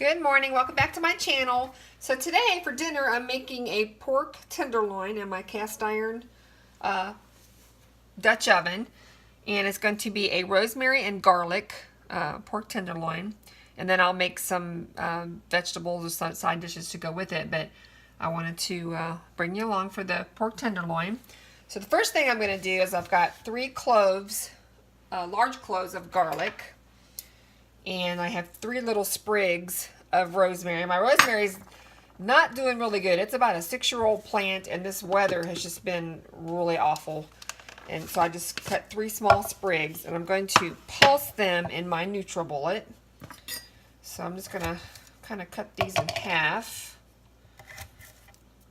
Good morning, welcome back to my channel. So today for dinner I'm making a pork tenderloin in my cast iron Dutch oven, and it's going to be a rosemary and garlic pork tenderloin, and then I'll make some vegetables or some side dishes to go with it, but I wanted to bring you along for the pork tenderloin. So the first thing I'm going to do is I've got 3 cloves, large cloves of garlic, and I have 3 little sprigs of rosemary. My rosemary's not doing really good. It's about a 6-year-old plant, and this weather has just been really awful. And so I just cut 3 small sprigs, and I'm going to pulse them in my NutriBullet. So I'm just going to kind of cut these in half.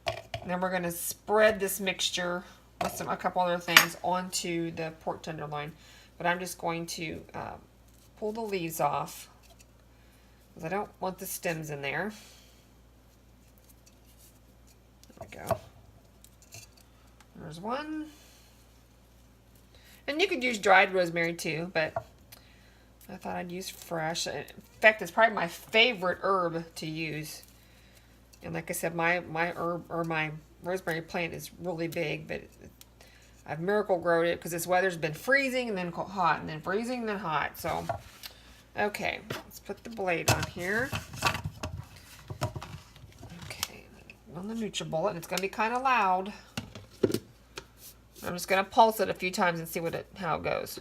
And then we're going to spread this mixture with a couple other things onto the pork tenderloin. But I'm just going to pull the leaves off, because I don't want the stems in there. There we go. There's one. And you could use dried rosemary too, but I thought I'd use fresh. In fact, it's probably my favorite herb to use. And like I said, my herb, or my rosemary plant, is really big, but I've miracle growed it because this weather's been freezing and then hot and then freezing and then hot. So, okay, let's put the blade on here. Okay, on the NutriBullet, and it's going to be kind of loud. I'm just going to pulse it a few times and see how it goes.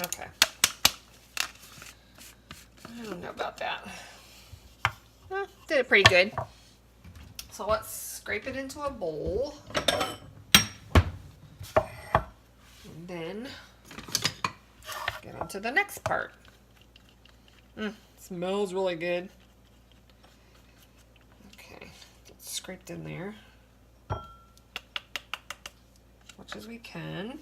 Okay. I don't know about that. Well, did it pretty good. So let's scrape it into a bowl. And then get on to the next part. Smells really good. Okay, it's scraped in there as much as we can.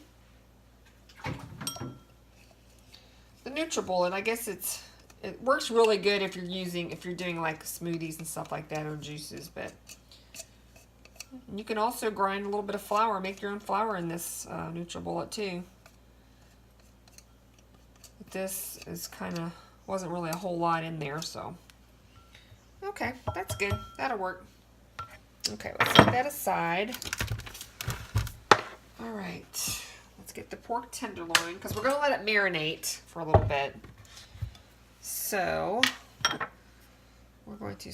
The NutriBullet, I guess it works really good if you're doing like smoothies and stuff like that, or juices, but you can also grind a little bit of flour, make your own flour in this NutriBullet too. But this is wasn't really a whole lot in there, so okay, that's good. That'll work. Okay, let's set that aside. All right, let's get the pork tenderloin, because we're going to let it marinate for a little bit. So we're going to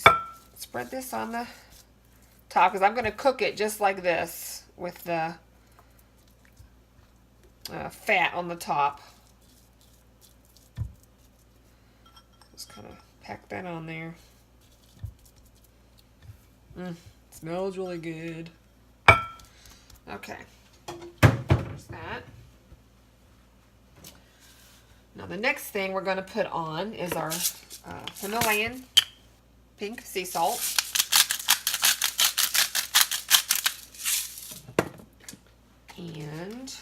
spread this on the top, because I'm going to cook it just like this with the fat on the top. Just kind of pack that on there. Smells really good. Okay, there's that. Now the next thing we're going to put on is our Himalayan pink sea salt. And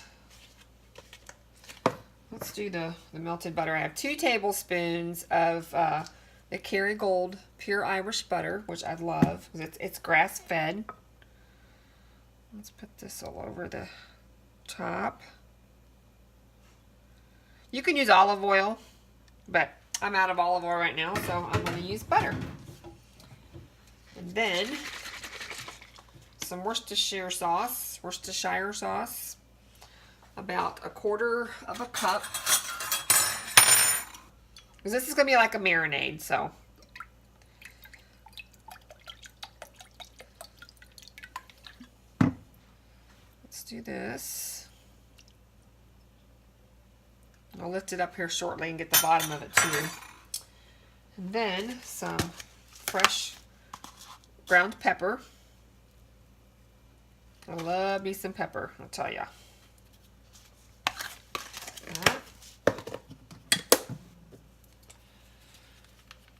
let's do the melted butter. I have 2 tablespoons of the Kerrygold pure Irish butter, which I love because it's grass-fed. Let's put this all over the top. You can use olive oil, but I'm out of olive oil right now, so I'm going to use butter. And then some Worcestershire sauce, about 1/4 of a cup. Because this is going to be like a marinade, so. Let's do this. I'll lift it up here shortly and get the bottom of it too. And then some fresh ground pepper. I love me some pepper, I'll tell ya.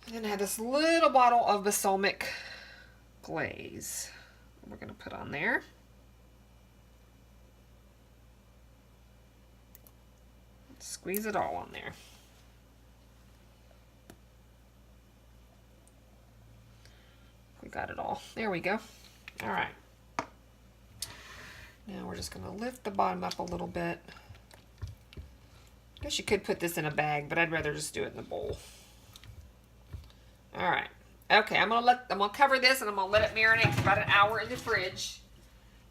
And then I have this little bottle of balsamic glaze we're going to put on there. Squeeze it all on there. We got it all. There we go. All right. Now we're just going to lift the bottom up a little bit. I guess you could put this in a bag, but I'd rather just do it in the bowl. All right. Okay, I'm gonna cover this and I'm gonna let it marinate for about an hour in the fridge,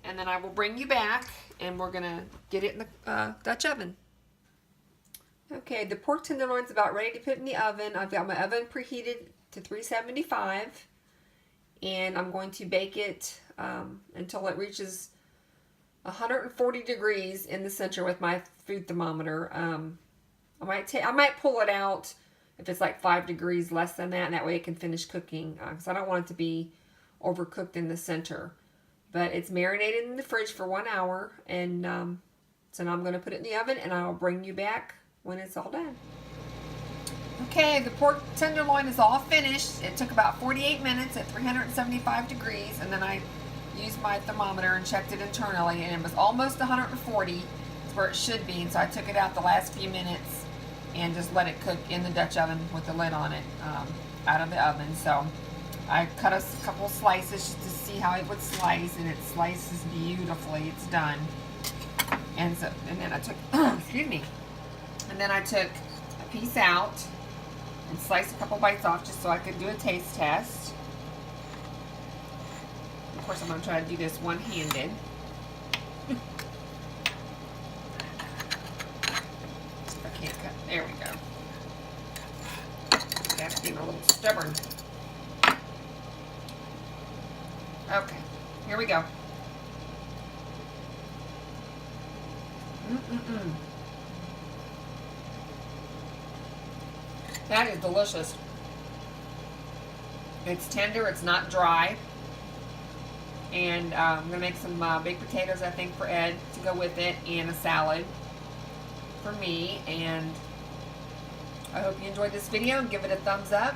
and then I will bring you back and we're gonna get it in the Dutch oven. Okay, the pork tenderloin's about ready to put in the oven. I've got my oven preheated to 375, and I'm going to bake it until it reaches 140 degrees in the center with my food thermometer. I might pull it out if it's like 5 degrees less than that, and that way it can finish cooking, because I don't want it to be overcooked in the center. But it's marinated in the fridge for 1 hour, and so now I'm going to put it in the oven, and I'll bring you back when it's all done. Okay, the pork tenderloin is all finished. It took about 48 minutes at 375 degrees, and then I used my thermometer and checked it internally, and it was almost 140. It's where it should be, and so I took it out the last few minutes and just let it cook in the Dutch oven with the lid on it out of the oven. So I cut a couple slices just to see how it would slice, and it slices beautifully. It's done. And then I took, excuse me, and then I took a piece out and sliced a couple bites off just so I could do a taste test. Of course, I'm going to try to do this one-handed. I can't cut. There we go. That's being a little stubborn. Okay, here we go. That is delicious. It's tender, it's not dry. And I'm going to make some baked potatoes, I think, for Ed to go with it, and a salad for me. And I hope you enjoyed this video. Give it a thumbs up.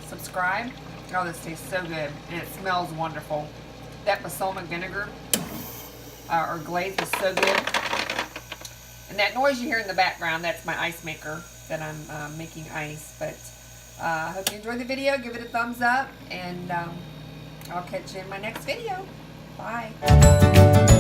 Subscribe. Oh, this tastes so good. And it smells wonderful. That balsamic vinegar or glaze is so good. And that noise you hear in the background, that's my ice maker that I'm making ice. But I hope you enjoyed the video. Give it a thumbs up. And I'll catch you in my next video. Bye.